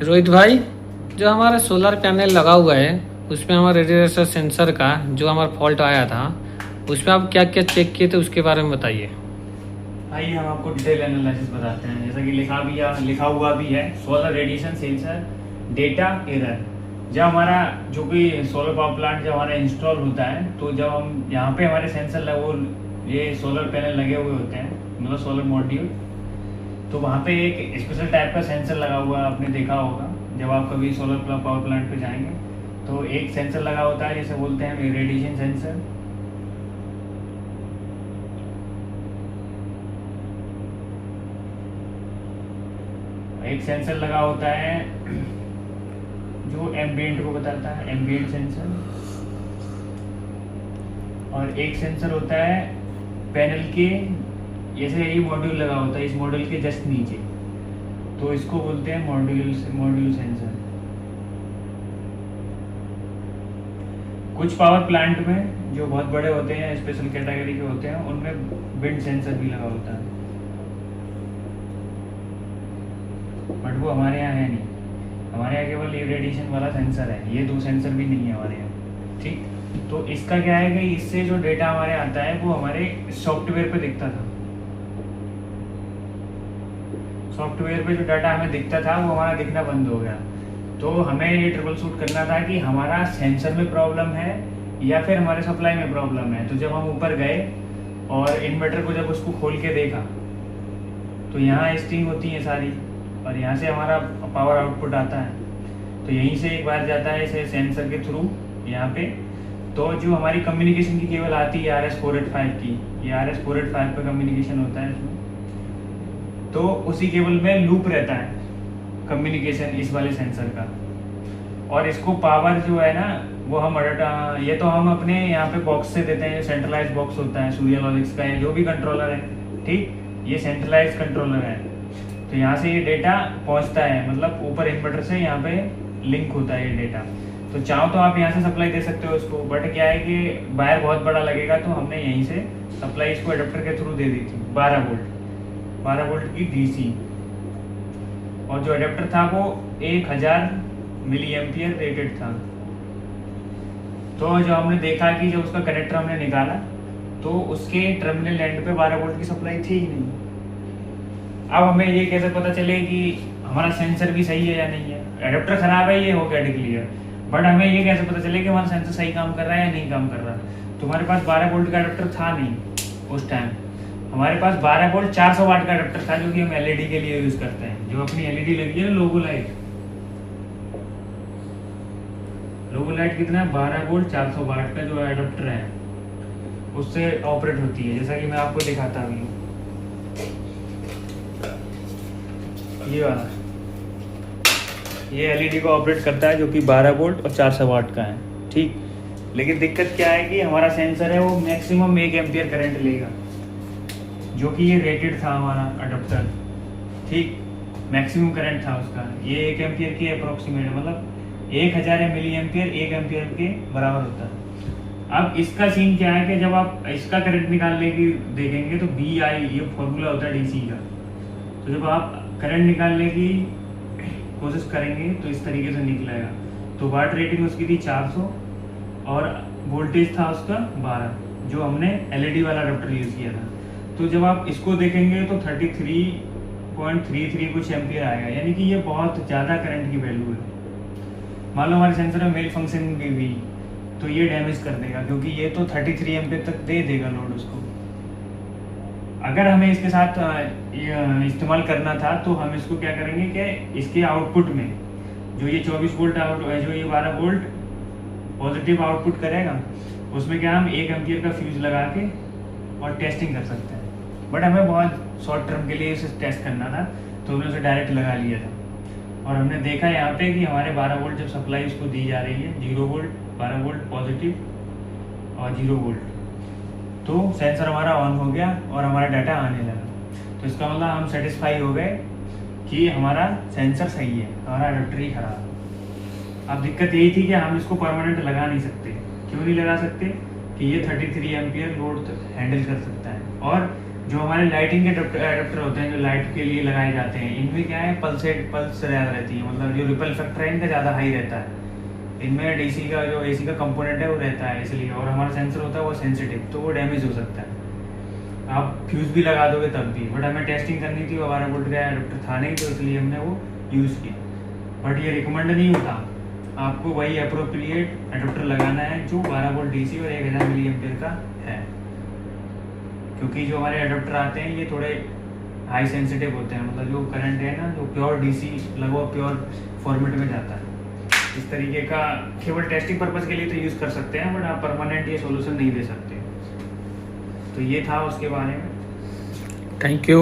रोहित भाई, जो हमारा सोलर पैनल लगा हुआ है उसमें हमारा रेडिएटर सेंसर का जो हमारा फॉल्ट आया था उसमें आप क्या क्या चेक किए थे उसके बारे में बताइए। आइए हम आपको डिटेल एनालिसिस बताते हैं। जैसा कि लिखा हुआ भी है, solar radiation sensor data error. जब हमारा जो कोई सोलर पावर प्लांट जब हमारा इंस्टॉल होता है तो जब हम यहाँ पे हमारे सेंसर वो ये सोलर पैनल लगे हुए होते हैं, मतलब सोलर मॉड्यूल, तो वहाँ पे एक स्पेशल टाइप का सेंसर लगा हुआ है, आपने देखा होगा। जब आप कभी सोलर पावर प्लांट पे जाएंगे तो एक सेंसर लगा होता है, जैसे बोलते हैं रेडिएशन सेंसर। एक सेंसर लगा होता है जो एम्बिएंट को बताता है, एम्बिएंट सेंसर। और एक सेंसर होता है पैनल के, जैसे ये मॉड्यूल लगा होता है इस मॉड्यूल के जस्ट नीचे, तो इसको बोलते हैं मॉड्यूल सेंसर। कुछ पावर प्लांट में जो बहुत बड़े होते हैं, स्पेशल कैटेगरी के होते हैं, उनमें विंड सेंसर भी लगा होता है, बट वो हमारे यहाँ है नहीं। हमारे यहाँ केवल ये रेडिएशन वाला सेंसर है, ये दो सेंसर भी नहीं है हमारे यहाँ। ठीक, तो इसका क्या है कि इससे जो डेटा हमारे आता है वो हमारे सॉफ्टवेयर पे दिखता था। सॉफ्टवेयर पे जो डाटा हमें दिखता था वो हमारा दिखना बंद हो गया। तो हमें ये ट्रबल शूट करना था कि हमारा सेंसर में प्रॉब्लम है या फिर हमारे सप्लाई में प्रॉब्लम है। तो जब हम ऊपर गए और इन्वर्टर को जब उसको खोल के देखा तो यहाँ स्ट्रिंग होती है सारी, और यहाँ से हमारा पावर आउटपुट आता है। तो यहीं से एक बार जाता है इसे सेंसर के थ्रू यहाँ पे, तो जो हमारी कम्युनिकेशन की केबल आती है RS485 की, ये RS485 पे कम्युनिकेशन होता है इसमें, तो उसी केबल में लूप रहता है कम्युनिकेशन इस वाले सेंसर का। और इसको पावर जो है ना वो हम ये तो हम अपने यहाँ पे बॉक्स से देते हैं, सेंट्रलाइज बॉक्स होता है सूर्या लॉजिक्स का है, जो भी कंट्रोलर है। ठीक, ये सेंट्रलाइज कंट्रोलर है, तो यहाँ से ये डेटा पहुँचता है, मतलब ऊपर इन्वर्टर से यहाँ पे लिंक होता है ये डेटा। तो चाहो तो आप यहाँ से सप्लाई दे सकते हो इसको, बट क्या है कि वायर बहुत बड़ा लगेगा, तो हमने यहीं से सप्लाई इसको एडेप्टर के थ्रू दे दी थी 12 वोल्ट की DC। और जो एडेप्टर था वो 1000 मिली एम्पियर रेटेड था। तो जो हमने देखा कि जब उसका कनेक्टर हमने निकाला तो उसके टर्मिनल एंड पे 12 वोल्ट की सप्लाई थी ही नहीं। अब हमें ये कैसे पता चले कि हमारा सेंसर भी सही है या नहीं है? एडेप्टर खराब है ये हो गया क्लियर, बट हमें ये कैसे पता चले कि हमारा सेंसर सही काम कर रहा है या नहीं काम कर रहा? तो हमारे पास 12 वोल्ट का एडेप्टर था नहीं उस टाइम। हमारे पास 12 वोल्ट 400 वाट का एडेप्टर था, जो कि हम LED के लिए यूज करते हैं। जो अपनी LED लगी है ना, लोगो लाइट कितना है, 12 वोल्ट 400 वाट का जो एडेप्टर है उससे ऑपरेट होती है। जैसा कि मैं आपको दिखाता हूँ, ये वाला ये LED को ऑपरेट करता है, जो कि 12 वोल्ट और 400 वाट का है। ठीक, लेकिन दिक्कत क्या है कि हमारा सेंसर है वो मैक्सिमम 1 एम्पियर करंट लेगा, जो कि ये रेटेड था हमारा अडोप्टर। ठीक, मैक्सिमम करंट था उसका, ये 1 एम्पियर के अप्रोक्सीमेट, मतलब 1000 मिली एम्पियर 1 एम्पियर के बराबर होता है। अब इसका सीन क्या है कि जब आप इसका करंट निकालने की देखेंगे तो BI ये फॉर्मूला होता है DC का। तो जब आप करंट निकालने की कोशिश करेंगे तो इस तरीके से निकलेगा। तो वाट रेटिंग उसकी थी 400 और वोल्टेज था उसका 12, जो हमने LED वाला अडोप्टर यूज़ किया था। तो जब आप इसको देखेंगे तो 33.33 कुछ एम्पियर आएगा, यानी कि ये बहुत ज़्यादा करंट की वैल्यू है। मान लो हमारे सेंसर में मेल फंक्शन भी हुई तो ये डैमेज कर देगा, क्योंकि ये तो 33 एम्पियर तक दे देगा लोड उसको। अगर हमें इसके साथ इस्तेमाल करना था तो हम इसको क्या करेंगे कि इसके आउटपुट में जो ये 24 वोल्ट जो ये 12 वोल्ट पॉजिटिव आउटपुट करेगा, उसमें क्या हम 1 एम्पियर का फ्यूज लगा के और टेस्टिंग कर सकते हैं। बट हमें बहुत शॉर्ट टर्म के लिए इसे टेस्ट करना था, तो हमने उसे डायरेक्ट लगा लिया था। और हमने देखा यहाँ पे कि हमारे 12 वोल्ट जब सप्लाई इसको दी जा रही है, 0 वोल्ट 12 वोल्ट पॉजिटिव और 0 वोल्ट, तो सेंसर हमारा ऑन हो गया और हमारा डाटा आने लगा। तो इसका मतलब हम सेटिस्फाई हो गए कि हमारा सेंसर सही है, हमारा एडेप्टर ही खराब है। अब दिक्कत यही थी कि हम इसको परमानेंट लगा नहीं सकते। क्यों नहीं लगा सकते? कि ये 33 एम्पियर लोड हैंडल कर सकता है, और जो हमारे लाइटिंग के एडाप्टर होते हैं, जो लाइट के लिए लगाए जाते हैं, इनमें क्या है, पल्स ज़्यादा रहती है, मतलब जो रिपल फैक्टर है इनका ज़्यादा हाई रहता है। इनमें डीसी का जो एसी का कंपोनेंट है वो रहता है इसलिए, और हमारा सेंसर होता है वो सेंसिटिव, तो वो डैमेज हो सकता है। आप फ्यूज़ भी लगा दोगे तब भी, बट हमें टेस्टिंग करनी थी, 12 वोल्ट का एडाप्टर था नहीं, तो इसलिए हमने वो यूज़ किया। बट ये रिकमेंड नहीं होता, आपको वही अप्रोप्रिएट एडाप्टर लगाना है जो 12 वोल्ट डीसी और 1000 मिली एम्पियर का है, क्योंकि जो हमारे एडाप्टर आते हैं ये थोड़े हाई सेंसिटिव होते हैं, मतलब जो करंट है ना, जो प्योर डीसी लगभग प्योर फॉर्मेट में जाता है। इस तरीके का केवल टेस्टिंग पर्पज़ के लिए तो यूज़ कर सकते हैं, बट आप परमानेंट ये सॉल्यूशन नहीं दे सकते। तो ये था उसके बारे में। Thank you.